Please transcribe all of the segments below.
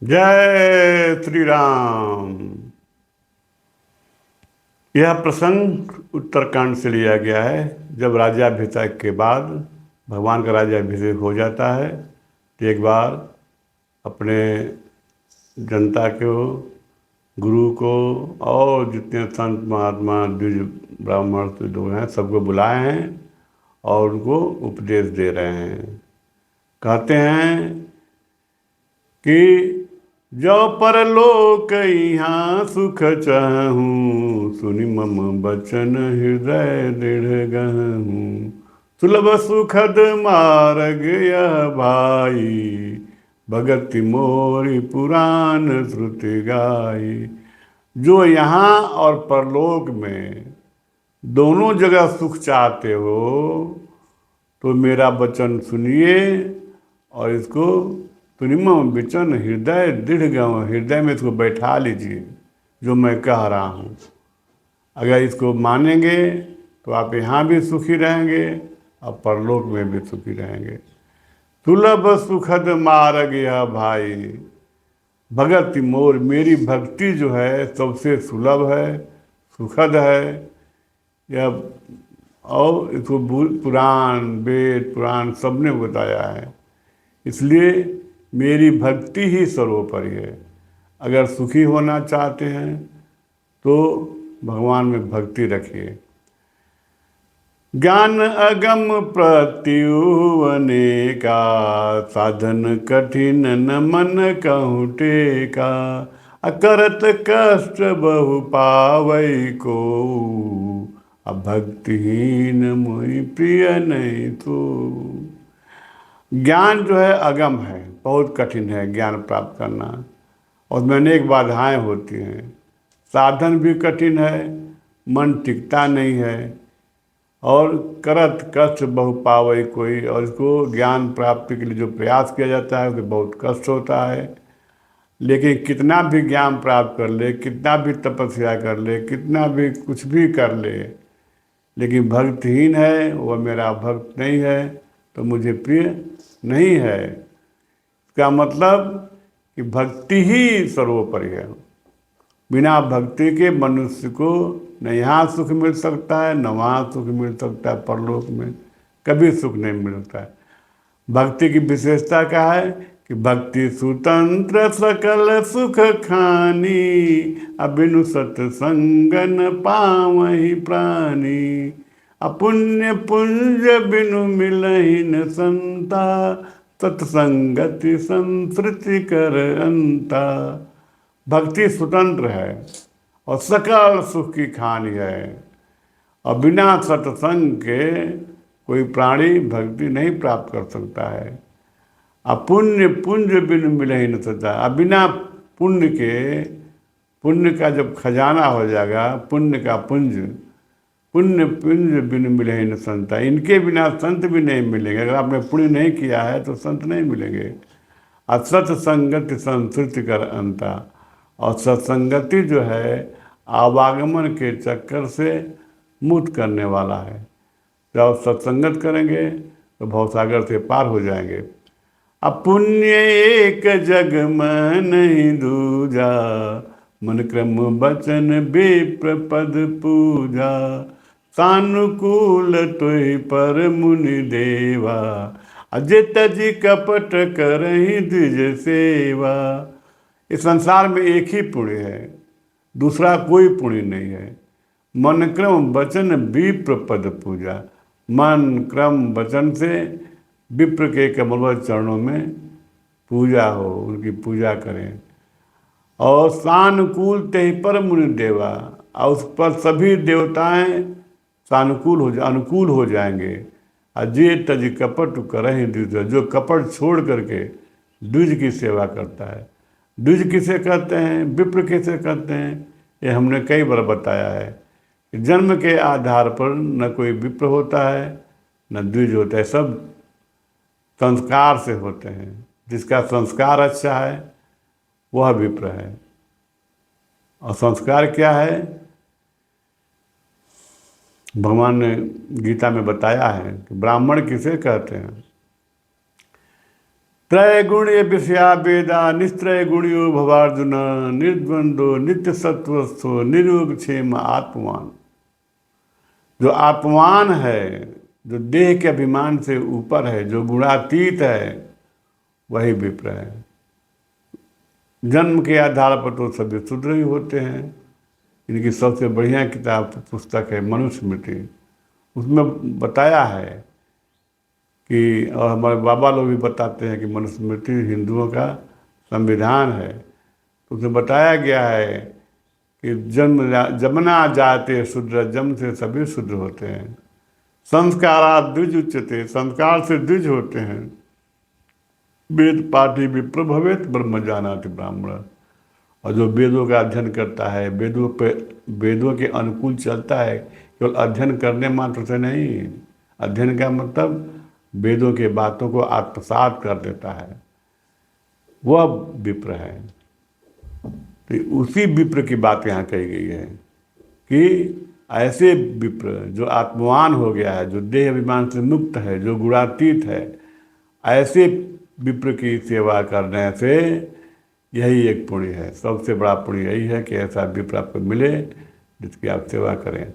जय श्री राम। यह प्रसंग उत्तरकांड से लिया गया है। जब राज्याभिषेक के बाद भगवान का राज्याभिषेक हो जाता है तो एक बार अपने जनता को, गुरु को और जितने संत महात्मा द्विज ब्राह्मण लोग हैं सबको बुलाए हैं और उनको उपदेश दे रहे हैं। कहते हैं कि जो परलोक यहाँ सुख चाहूँ, सुनि मम बचन हृदय दृढ़ गहूँ। सुलभ सुखद मार्ग यह भाई, भगति मोरी पुराण श्रुति गाई। जो यहाँ और परलोक में दोनों जगह सुख चाहते हो तो मेरा वचन सुनिए और इसको तुनिम वचन हृदय दृढ़ गहूँ, हृदय में इसको बैठा लीजिए जो मैं कह रहा हूँ। अगर इसको मानेंगे तो आप यहाँ भी सुखी रहेंगे और परलोक में भी सुखी रहेंगे। सुलभ सुखद मार्ग यह भाई, भगति मोर, मेरी भक्ति जो है सबसे सुलभ है, सुखद है। यह और इसको पुराण, वेद पुराण सब ने बताया है, इसलिए मेरी भक्ति ही सर्वोपरि है। अगर सुखी होना चाहते हैं तो भगवान में भक्ति रखिए। ज्ञान अगम प्रत्युह अनेका, साधन कठिन न मन कहूँ टेका। अकरत कष्ट बहु पावई को, अब भक्तिहीन मोहि प्रिय नहीं तो। ज्ञान जो है अगम है, बहुत कठिन है ज्ञान प्राप्त करना, और उसमें अनेक बाधाएं होती हैं। साधन भी कठिन है, मन टिकता नहीं है, और करत कष्ट बहु पावई कोई, और इसको ज्ञान प्राप्ति के लिए जो प्रयास किया जाता है उसे बहुत कष्ट होता है। लेकिन कितना भी ज्ञान प्राप्त कर ले, कितना भी तपस्या कर ले, कितना भी कुछ भी कर ले, लेकिन भक्तहीन है, वह मेरा भक्त नहीं है तो मुझे प्रिय नहीं है। इसका मतलब कि भक्ति ही सर्वोपरि है। बिना भक्ति के मनुष्य को न यहाँ सुख मिल सकता है, न वहाँ सुख मिल सकता है, परलोक में कभी सुख नहीं मिलता है। भक्ति की विशेषता क्या है कि भक्ति स्वतंत्र सकल सुख खानी, अबिनु सत्संगन पावहि प्राणी। अपुण्य पुंज बिनु मिलहि न संता, सत्संगति संस्कृति कर अंता। भक्ति स्वतंत्र है और सकल सुख की खानी है, और बिना सत्संग के कोई प्राणी भक्ति नहीं प्राप्त कर सकता है। अपुण्य पुंज बिन मिले ही न सकता, अब बिना पुण्य के, पुण्य का जब खजाना हो जाएगा, पुण्य का पुंज, पुण्य पुंज बिन मिले ही न संता, इनके बिना संत भी नहीं मिलेंगे। अगर आपने पुण्य नहीं किया है तो संत नहीं मिलेंगे। असत संगति संस्कृति कर अंता, और सत्संगति जो है आवागमन के चक्कर से मुक्त करने वाला है। जब आप सत्संगत करेंगे तो भवसागर से पार हो जाएंगे। अपुण्य एक जग में नहीं दूजा, मन क्रम बचन विप्र पद पूजा। सानुकूल तुहि पर मुनि देवा, अजित जी कपट करहि द्विज सेवा। इस संसार में एक ही पुण्य है, दूसरा कोई पुण्य नहीं है। मन क्रम वचन विप्र पद पूजा, मन क्रम वचन से विप्र के कमलवत चरणों में पूजा हो, उनकी पूजा करें। और सानुकूल तेहि पर मुनि देवा, और उस पर सभी देवताएं सानुकूल हो अनुकूल हो जाएंगे। अजय तज कपट करहि द्विज, जो कपट छोड़ करके द्विज की सेवा करता है। द्विज किसे कहते हैं, विप्र किसे कहते हैं, ये हमने कई बार बताया है कि जन्म के आधार पर न कोई विप्र होता है न द्विज होता है, सब संस्कार से होते हैं। जिसका संस्कार अच्छा है वह विप्र है। और संस्कार क्या है, भगवान ने गीता में बताया है कि ब्राह्मण किसे कहते हैं। त्रैगुण्य विषया वेदा निस्त्रय गुणियो भवार्जुन निर्द्वंदो नित्य सत्वस्थो निर्योग क्षेम आत्मवान। जो आत्मान है, जो देह के अभिमान से ऊपर है, जो गुणातीत है, वही विप्र है। जन्म के आधार पर तो सभी शूद्र ही होते हैं। इनकी सबसे बढ़िया किताब पुस्तक है मनुस्मृति। उसमें बताया है कि, और हमारे बाबा लोग भी बताते हैं कि मनुस्मृति हिंदुओं का संविधान है। तो उसमें बताया गया है कि जमना जाते शूद्र, जन्म से सभी शूद्र होते हैं। संस्कारात द्विज उच्यते, संस्कार से द्विज होते हैं। वेद पाठी विप्र भवेत ब्रह्म जानाति ब्राह्मण। और जो वेदों का अध्ययन करता है, वेदों के अनुकूल चलता है, केवल अध्ययन करने मात्र से नहीं, अध्ययन का मतलब वेदों के बातों को आत्मसात कर देता है, वह विप्र है। तो उसी विप्र की बात यहाँ कही गई है कि ऐसे विप्र जो आत्मवान हो गया है, जो देह अभिमान से मुक्त है, जो गुणातीत है, ऐसे विप्र की सेवा करने से यही एक पुण्य है। सबसे बड़ा पुण्य यही है कि ऐसा विप्र आपको मिले जिसकी आप सेवा करें।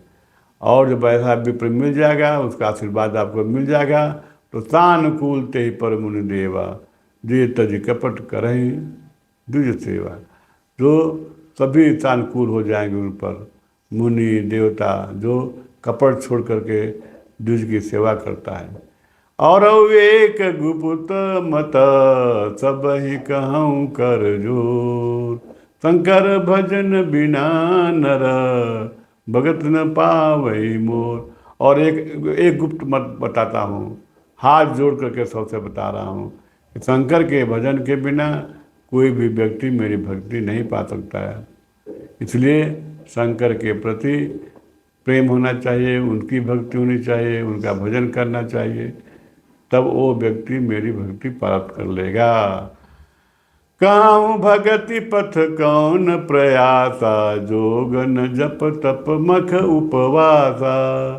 और जब ऐसा विप्र मिल जाएगा, उसका आशीर्वाद आपको मिल जाएगा, तो सानुकूल ते पर मुनि देवा जे तज कपट करें द्विज सेवा। जो सभी सानुकूल हो जाएंगे उन पर, मुनि देवता, जो कपट छोड़ करके द्विज की सेवा करता है। और एक गुप्त मत सब ही कहूँ कर जोर, शंकर भजन बिना नर भगत न पावई मोर। और एक गुप्त मत बताता हूँ, हाथ जोड़ करके सबसे बता रहा हूँ कि शंकर के भजन के बिना कोई भी व्यक्ति मेरी भक्ति नहीं पा सकता है। इसलिए शंकर के प्रति प्रेम होना चाहिए, उनकी भक्ति होनी चाहिए, उनका भजन करना चाहिए, तब वो व्यक्ति मेरी भक्ति प्राप्त कर लेगा। काहू भगति पथ कौन प्रयासा, जोग न जप तप मख उपवासा,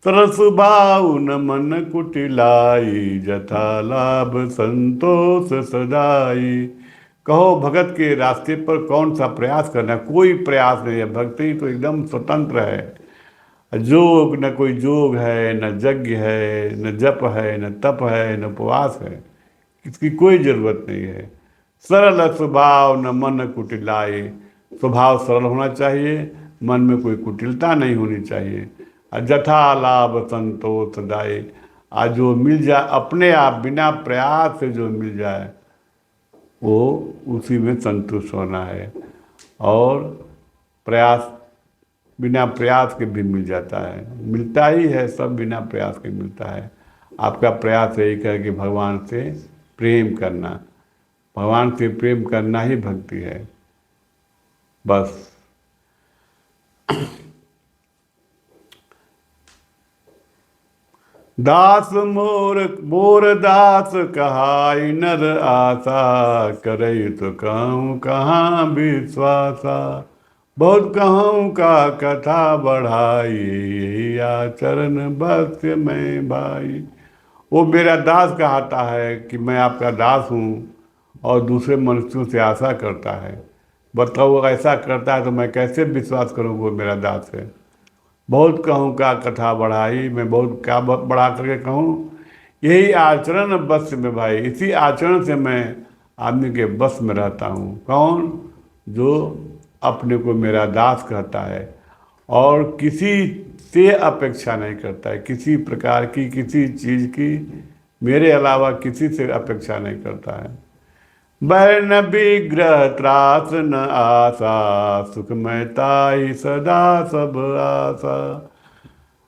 तरस भाव न मन कुटिलाई, जथा लाभ संतोष सदाई। कहो भगत के रास्ते पर कौन सा प्रयास करना है? कोई प्रयास नहीं है। भक्ति तो एकदम स्वतंत्र है। जोग, न कोई जोग है, न यज्ञ है, न जप है, न तप है, न उपवास है, इसकी कोई जरूरत नहीं है। सरल स्वभाव न मन कुटिलाए, स्वभाव सरल होना चाहिए, मन में कोई कुटिलता नहीं होनी चाहिए। जथा लाभ संतोष दाए, आज जो मिल जाए अपने आप बिना प्रयास से जो मिल जाए, वो उसी में संतुष्ट होना है। और प्रयास बिना प्रयास के भी मिल जाता है, मिलता ही है, सब बिना प्रयास के मिलता है। आपका प्रयास एक है कि भगवान से प्रेम करना, भगवान से प्रेम करना ही भक्ति है, बस। दास मोर मोर दास कहाई नर आशा, करई तो कहूँ कहाँ विश्वासा, बहुत कहूँ का कथा बढ़ाई, यही आचरण बस में भाई। वो मेरा दास कहता है कि मैं आपका दास हूँ, और दूसरे मनुष्यों से आशा करता है। बताओ, ऐसा करता है तो मैं कैसे विश्वास करूँ वो मेरा दास है। बहुत कहूँ का कथा बढ़ाई, मैं बहुत क्या बढ़ा करके कहूँ, यही आचरण बस में भाई। इसी आचरण से मैं आदमी के बस में रहता हूँ। कौन? जो अपने को मेरा दास कहता है और किसी से अपेक्षा नहीं करता है, किसी प्रकार की, किसी चीज़ की, मेरे अलावा किसी से अपेक्षा नहीं करता है। वर्ण विग्रह त्रास न आशा, सुखमयता ही सदा सब आशा,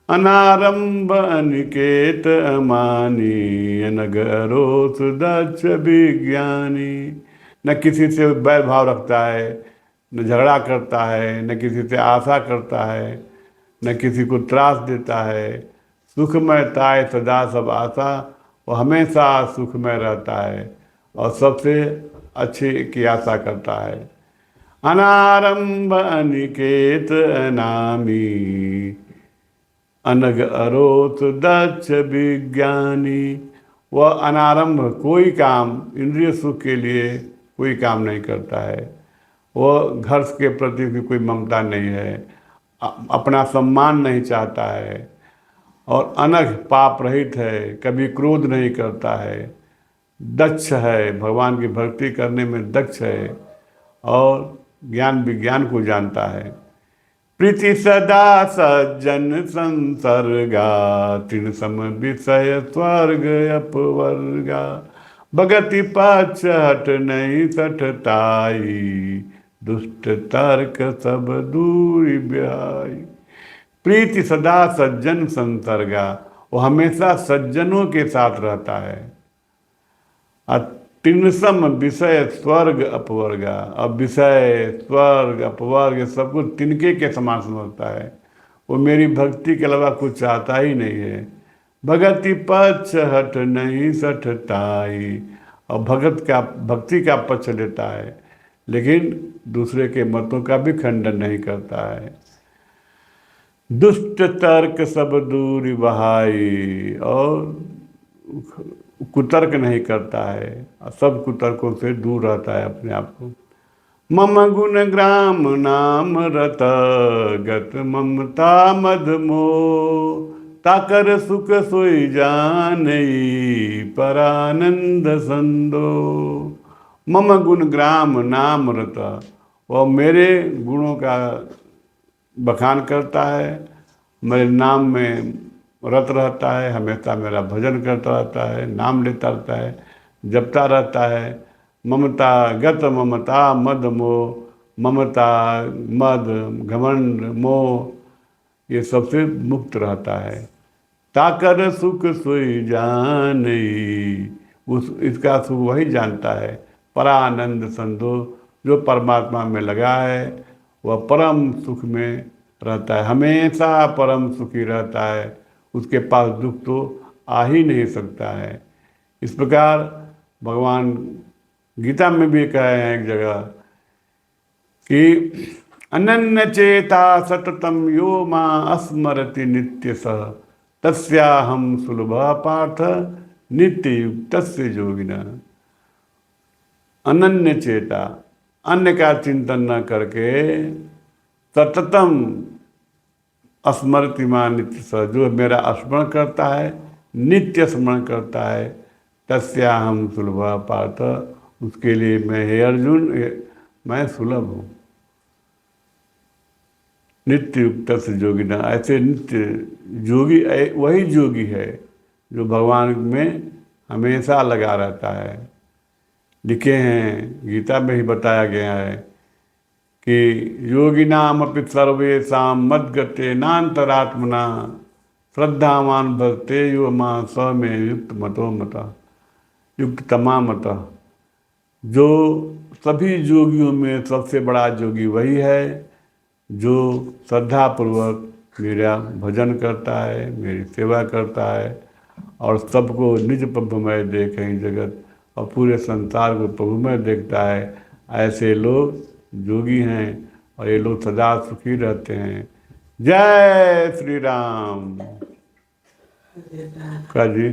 अनारंभ अनिकेत अमानी, अनग अरोस दक्ष विज्ञानी। न किसी से बैर भाव रखता है, न झगड़ा करता है, न किसी से आशा करता है, न किसी को त्रास देता है। सुखमयता है सदा सब आशा, वो हमेशा सुखमय रहता है और सबसे अच्छे की आशा करता है। अनारंभ अनिकेत अनामी, अनग अरोत दक्ष विज्ञानी। वह अनारंभ कोई काम, इंद्रिय सुख के लिए कोई काम नहीं करता है। वह घर के प्रति भी कोई ममता नहीं है, अपना सम्मान नहीं चाहता है, और अनघ पाप रहित है, कभी क्रोध नहीं करता है, दक्ष है, भगवान की भक्ति करने में दक्ष है, और ज्ञान विज्ञान को जानता है। प्रीति सदा सज्जन संसर्गा, तिन सम विषय स्वर्ग अपवर्गा, भगति पाछ हट नहीं सठताई, दुष्ट तर्क सब दूर ब्याई। प्रीति सदा सज्जन संसर्गा, वो हमेशा सज्जनों के साथ रहता है। तिनसम विषय स्वर्ग अपवर्गा, अब विषय स्वर्ग अपवर्ग सब कुछ तिनके के समान समझता है। वो मेरी भक्ति के अलावा कुछ चाहता ही नहीं है। भगति पक्ष हट नहीं सठताई, और भक्ति का पक्ष लेता है, लेकिन दूसरे के मतों का भी खंडन नहीं करता है। दुष्ट तर्क सब दूर बहाई, और कुतर्क नहीं करता है, सब कुतर्कों से दूर रहता है अपने आप को। मम गुण ग्राम नाम रत, गत ममता मद मोह, ताकर सुख सोई जानई, परानंद संदो। मम गुण ग्राम नाम रत, वह मेरे गुणों का बखान करता है, मेरे नाम में रत रहता है, हमेशा मेरा भजन करता रहता है, नाम लेता रहता है, जपता रहता है। ममता गत ममता मद मोह, ममता मद घमंड मोह ये सबसे मुक्त रहता है। ताकर सुख सोई जानई, उस इसका सुख वही जानता है। परानंद संतो, जो परमात्मा में लगा है वह परम सुख में रहता है, हमेशा परम सुखी रहता है, उसके पास दुख तो आ ही नहीं सकता है। इस प्रकार भगवान गीता में भी कहे हैं एक जगह कि अनन्य चेता सततम यो मां स्मरति नित्य सह, तस्याहम सुलभ पार्थ नित्य युक्तस्य योगिना। अनन्य चेता, अन्य का चिंतन न करके सततम स्मृति मां नित्य स, जो मेरा स्मरण करता है, नित्य स्मरण करता है, तस्याहम सुलभ पार्थ, उसके लिए मैं, हे अर्जुन, मैं सुलभ हूँ। नित्य युक्त से योगिना, ऐसे नित्य योगी वही योगी है जो भगवान में हमेशा लगा रहता है। लिखे हैं, गीता में ही बताया गया है कि योगिनाम अपि सर्वेषां मद्गते नान्तरात्मना, श्रद्धावान भजते यो मां स मे युक्त मतो मता, युक्त तमा मता। जो सभी योगियों में सबसे बड़ा योगी वही है जो श्रद्धापूर्वक मेरा भजन करता है, मेरी सेवा करता है, और सबको निज प्रभुमय देखें जगत, और पूरे संसार को प्रभुमय देखता है। ऐसे लोग योगी हैं, और ये लोग सदा सुखी रहते हैं। जय श्री राम। का जी